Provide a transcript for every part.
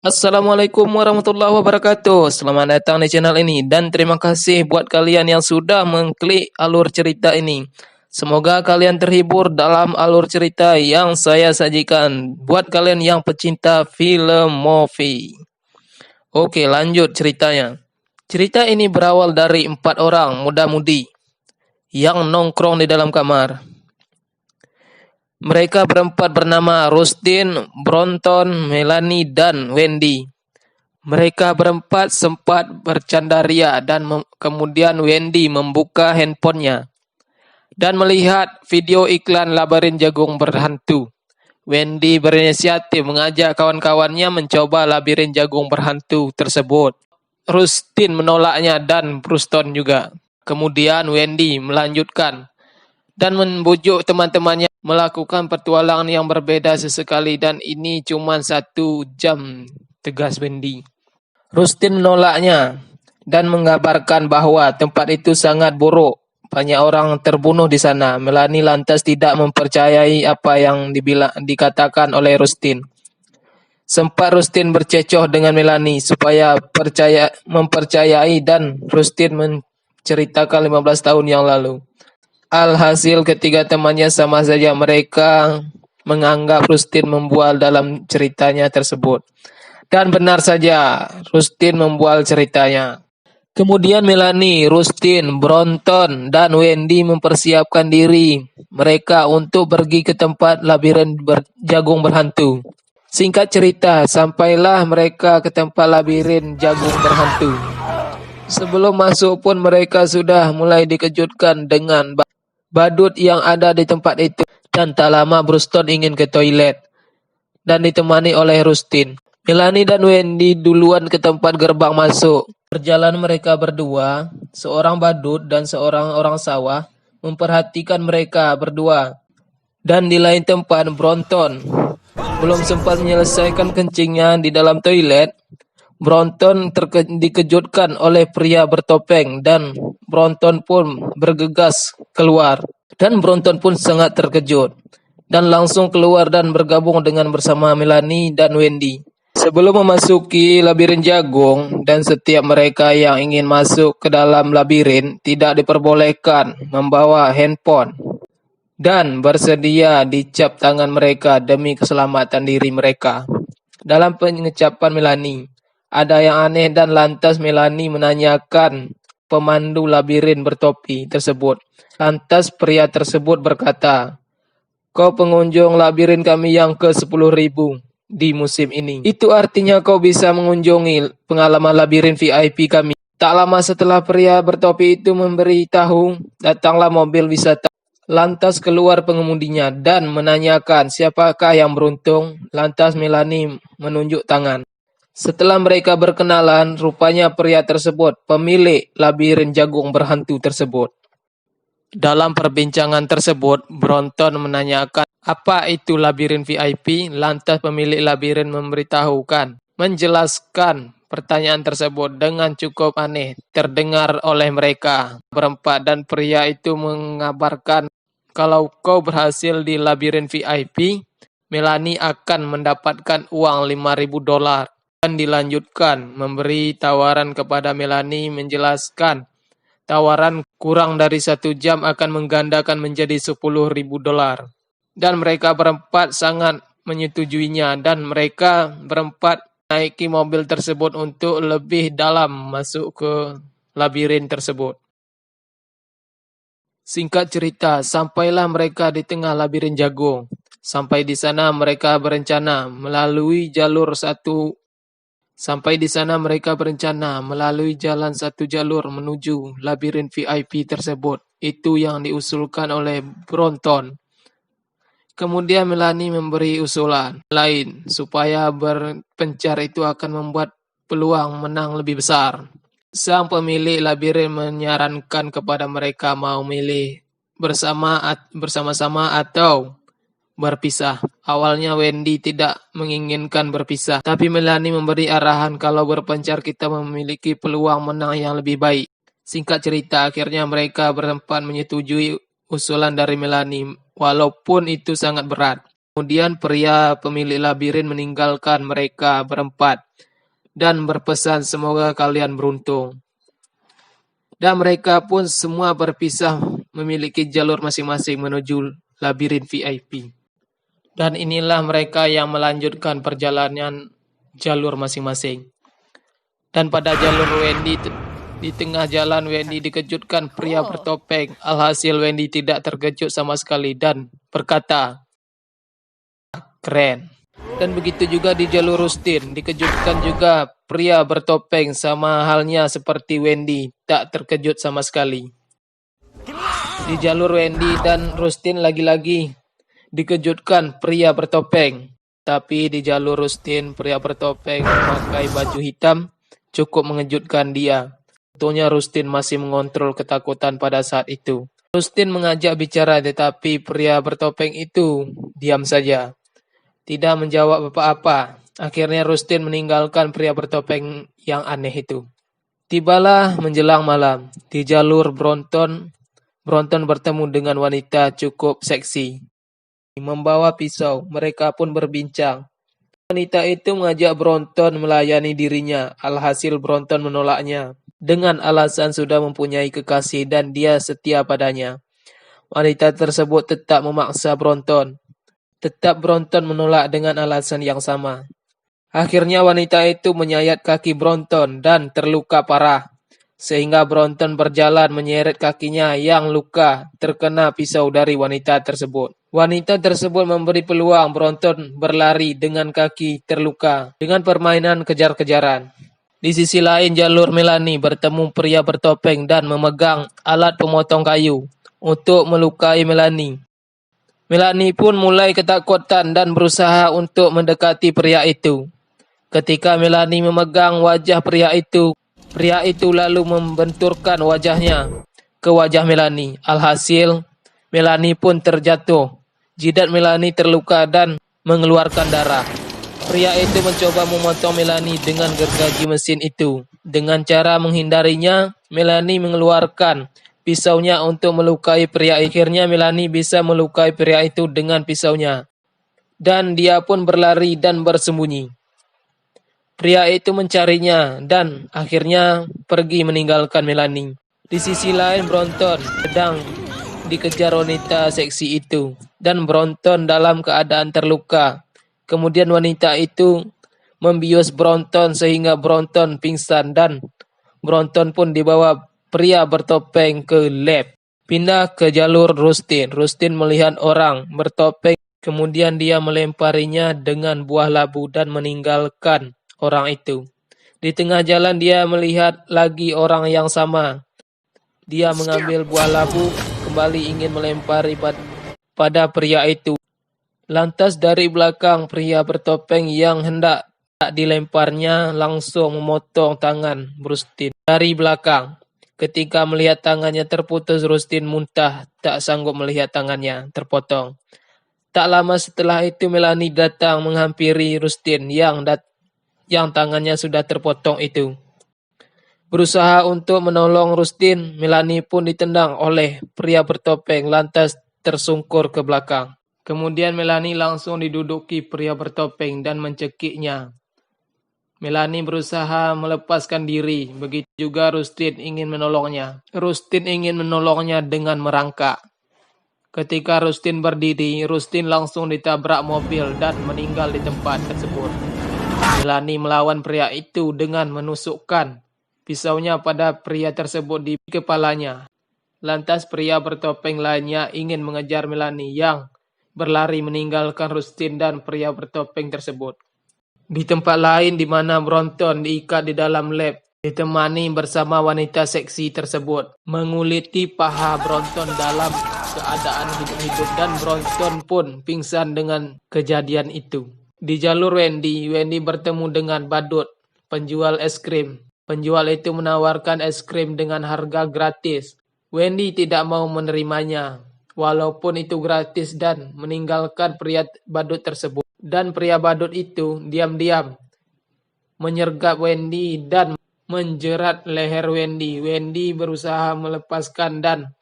Assalamualaikum warahmatullahi wabarakatuh. Selamat datang di channel ini dan terima kasih buat kalian yang sudah mengklik alur cerita ini. Semoga kalian terhibur dalam alur cerita yang saya sajikan buat kalian yang pecinta film movie. Oke, lanjut ceritanya. Cerita ini berawal dari 4 orang muda-mudi yang nongkrong di dalam kamar. Mereka berempat bernama Rustin, Bronton, Melanie, dan Wendy. Mereka berempat sempat bercandaria dan kemudian Wendy membuka handphonenya dan melihat video iklan labirin jagung berhantu. Wendy berinisiatif mengajak kawan-kawannya mencoba labirin jagung berhantu tersebut. Rustin menolaknya dan Bruston juga. Kemudian Wendy melanjutkan dan membujuk teman-temannya melakukan petualangan yang berbeda sesekali dan ini cuma 1 jam, tegas Wendy. Rustin menolaknya dan mengabarkan bahwa tempat itu sangat buruk. Banyak orang terbunuh di sana. Melanie lantas tidak mempercayai apa yang dikatakan oleh Rustin. Sempat Rustin bercecoh dengan Melanie supaya mempercayai dan Rustin menceritakan 15 tahun yang lalu. Alhasil ketiga temannya sama saja, mereka menganggap Rustin membual dalam ceritanya tersebut. Dan benar saja, Rustin membual ceritanya. Kemudian Melanie, Rustin, Bronton, dan Wendy mempersiapkan diri mereka untuk pergi ke tempat labirin jagung berhantu. Singkat cerita, sampailah mereka ke tempat labirin jagung berhantu. Sebelum masuk pun mereka sudah mulai dikejutkan dengan badut yang ada di tempat itu. Dan tak lama Bruston ingin ke toilet dan ditemani oleh Rustin. Melanie dan Wendy duluan ke tempat gerbang masuk. Berjalan mereka berdua, seorang badut dan seorang orang sawah memperhatikan mereka berdua. Dan di lain tempat Bronton belum sempat menyelesaikan kencingnya di dalam toilet. Bronton dikejutkan oleh pria bertopeng dan Bronton pun bergegas keluar. Dan Bronton pun sangat terkejut dan langsung keluar dan bergabung bersama Melanie dan Wendy. Sebelum memasuki labirin jagung dan setiap mereka yang ingin masuk ke dalam labirin tidak diperbolehkan membawa handphone dan bersedia dicap tangan mereka demi keselamatan diri mereka. Dalam pengecapan Melanie, ada yang aneh dan lantas Melanie menanyakan pemandu labirin bertopi tersebut. Lantas pria tersebut berkata, "Kau pengunjung labirin kami yang ke-10.000 di musim ini. Itu artinya kau bisa mengunjungi pengalaman labirin VIP kami." Tak lama setelah pria bertopi itu memberitahu, datanglah mobil wisata. Lantas keluar pengemudinya dan menanyakan siapakah yang beruntung. Lantas Melanie menunjuk tangan. Setelah mereka berkenalan, rupanya pria tersebut pemilik labirin jagung berhantu tersebut. Dalam perbincangan tersebut, Bronton menanyakan apa itu labirin VIP. Lantas pemilik labirin menjelaskan pertanyaan tersebut dengan cukup aneh terdengar oleh mereka berempat dan pria itu mengabarkan kalau kau berhasil di labirin VIP, Melanie akan mendapatkan uang $5.000. Dan dilanjutkan memberi tawaran kepada Melanie menjelaskan tawaran kurang dari 1 jam akan menggandakan menjadi $10.000. Dan mereka berempat sangat menyetujuinya dan mereka berempat naiki mobil tersebut untuk lebih dalam masuk ke labirin tersebut. Singkat cerita, sampailah mereka di tengah labirin jagung. Sampai di sana mereka berencana melalui jalan satu jalur menuju labirin VIP tersebut. Itu yang diusulkan oleh Bronton. Kemudian Melanie memberi usulan lain supaya berpencar itu akan membuat peluang menang lebih besar. Sang pemilik labirin menyarankan kepada mereka mau milih bersama-sama atau berpisah. Awalnya Wendy tidak menginginkan berpisah, tapi Melanie memberi arahan kalau berpencar kita memiliki peluang menang yang lebih baik. Singkat cerita, akhirnya mereka berempat menyetujui usulan dari Melanie, walaupun itu sangat berat. Kemudian pria pemilik labirin meninggalkan mereka berempat dan berpesan semoga kalian beruntung. Dan mereka pun semua berpisah memiliki jalur masing-masing menuju labirin VIP. Dan inilah mereka yang melanjutkan perjalanan jalur masing-masing. Dan pada jalur Wendy, di tengah jalan Wendy dikejutkan pria bertopeng. Alhasil Wendy tidak terkejut sama sekali dan berkata, keren. Dan begitu juga di jalur Rustin, dikejutkan juga pria bertopeng sama halnya seperti Wendy, tak terkejut sama sekali. Di jalur Wendy dan Rustin lagi-lagi dikejutkan pria bertopeng. Tapi di jalur Rustin, pria bertopeng memakai baju hitam cukup mengejutkan dia. Tentunya Rustin masih mengontrol ketakutan pada saat itu. Rustin mengajak bicara tetapi pria bertopeng itu diam saja. Tidak menjawab apa-apa. Akhirnya Rustin meninggalkan pria bertopeng yang aneh itu. Tibalah menjelang malam. Di jalur Bronton bertemu dengan wanita cukup seksi. Membawa pisau, mereka pun berbincang. Wanita itu mengajak Bronton melayani dirinya. Alhasil Bronton menolaknya. Dengan alasan sudah mempunyai kekasih dan dia setia padanya. Wanita tersebut tetap memaksa Bronton. Tetap Bronton menolak dengan alasan yang sama. Akhirnya wanita itu menyayat kaki Bronton dan terluka parah. Sehingga Bronton berjalan menyeret kakinya yang luka terkena pisau dari wanita tersebut. Wanita tersebut memberi peluang Bronton berlari dengan kaki terluka dengan permainan kejar-kejaran. Di sisi lain jalur Melanie bertemu pria bertopeng dan memegang alat pemotong kayu untuk melukai Melanie. Melanie pun mulai ketakutan dan berusaha untuk mendekati pria itu. Ketika Melanie memegang wajah pria itu lalu membenturkan wajahnya ke wajah Melanie. Alhasil, Melanie pun terjatuh. Jidat Melanie terluka dan mengeluarkan darah. Pria itu mencoba memotong Melanie dengan gergaji mesin itu. Dengan cara menghindarinya, Melanie mengeluarkan pisaunya untuk melukai pria. Akhirnya Melanie bisa melukai pria itu dengan pisaunya. Dan dia pun berlari dan bersembunyi. Pria itu mencarinya dan akhirnya pergi meninggalkan Melanie. Di sisi lain Bronton sedang dikejar wanita seksi itu. Dan Bronton dalam keadaan terluka. Kemudian wanita itu membius Bronton sehingga Bronton pingsan dan Bronton pun dibawa pria bertopeng ke lab. Pindah ke jalur Rustin. Rustin melihat orang bertopeng. Kemudian dia melemparinya dengan buah labu dan meninggalkan orang itu. Di tengah jalan dia melihat lagi orang yang sama. Dia mengambil buah labu, kembali ingin melempari pada pria itu. Lantas dari belakang pria bertopeng yang hendak dilemparnya langsung memotong tangan Rustin dari belakang. Ketika melihat tangannya terputus, Rustin muntah, tak sanggup melihat tangannya terpotong. Tak lama setelah itu Melanie datang menghampiri Rustin yang tangannya sudah terpotong itu. Berusaha untuk menolong Rustin, Melanie pun ditendang oleh pria bertopeng lantas tersungkur ke belakang. Kemudian Melanie langsung diduduki pria bertopeng dan mencekiknya. Melanie berusaha melepaskan diri, begitu juga Rustin ingin menolongnya. Rustin ingin menolongnya dengan merangkak. Ketika Rustin berdiri, Rustin langsung ditabrak mobil dan meninggal di tempat tersebut. Melanie melawan pria itu dengan menusukkan pisaunya pada pria tersebut di kepalanya. Lantas pria bertopeng lainnya ingin mengejar Melanie yang berlari meninggalkan Rustin dan pria bertopeng tersebut. Di tempat lain di mana Bronton diikat di dalam lab, ditemani bersama wanita seksi tersebut, menguliti paha Bronton dalam keadaan hidup-hidup dan Bronton pun pingsan dengan kejadian itu. Di jalur Wendy bertemu dengan badut, penjual es krim. Penjual itu menawarkan es krim dengan harga gratis. Wendy tidak mau menerimanya, walaupun itu gratis dan meninggalkan pria badut tersebut. Dan pria badut itu diam-diam menyergap Wendy dan menjerat leher Wendy. Wendy berusaha melepaskan dan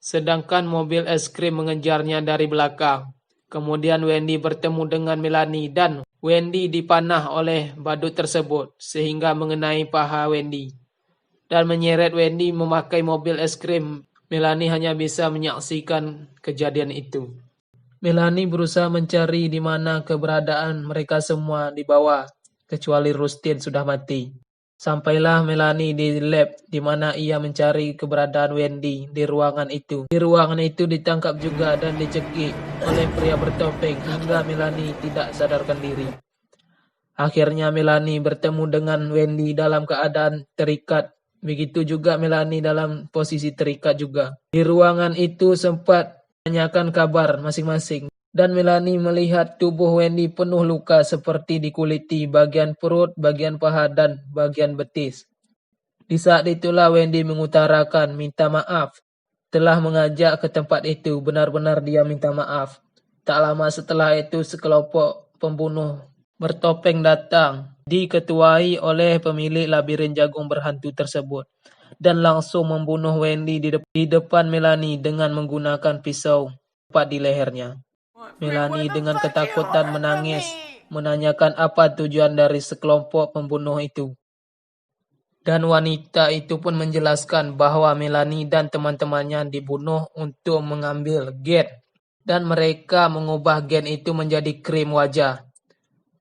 sedangkan mobil es krim mengejarnya dari belakang. Kemudian Wendy bertemu dengan Melanie dan Wendy dipanah oleh badut tersebut sehingga mengenai paha Wendy dan menyeret Wendy memakai mobil es krim. Melanie hanya bisa menyaksikan kejadian itu. Melanie berusaha mencari di mana keberadaan mereka semua di bawah, kecuali Rustin sudah mati. Sampailah Melanie di lab di mana ia mencari keberadaan Wendy di ruangan itu. Di ruangan itu ditangkap juga dan dicekik oleh pria bertopeng hingga Melanie tidak sadarkan diri. Akhirnya Melanie bertemu dengan Wendy dalam keadaan terikat. Begitu juga Melanie dalam posisi terikat juga. Di ruangan itu sempat menanyakan kabar masing-masing. Dan Melanie melihat tubuh Wendy penuh luka seperti dikuliti bagian perut, bagian paha, dan bagian betis. Di saat itulah Wendy mengutarakan minta maaf. Telah mengajak ke tempat itu, benar-benar dia minta maaf. Tak lama setelah itu sekelompok pembunuh bertopeng datang, diketuai oleh pemilik labirin jagung berhantu tersebut. Dan langsung membunuh Wendy di depan Melanie dengan menggunakan pisau tepat di lehernya. Melanie dengan ketakutan menangis, menanyakan apa tujuan dari sekelompok pembunuh itu. Dan wanita itu pun menjelaskan bahwa Melanie dan teman-temannya dibunuh untuk mengambil gen. Dan mereka mengubah gen itu menjadi krim wajah,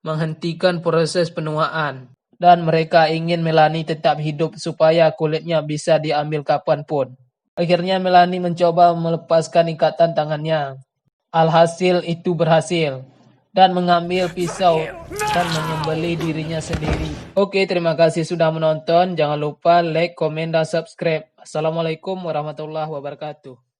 menghentikan proses penuaan. Dan mereka ingin Melanie tetap hidup supaya kulitnya bisa diambil kapanpun. Akhirnya Melanie mencoba melepaskan ikatan tangannya. Alhasil itu berhasil dan mengambil pisau dan menyembelih dirinya sendiri. Oke, terima kasih sudah menonton. Jangan lupa like, komen, dan subscribe. Assalamualaikum warahmatullahi wabarakatuh.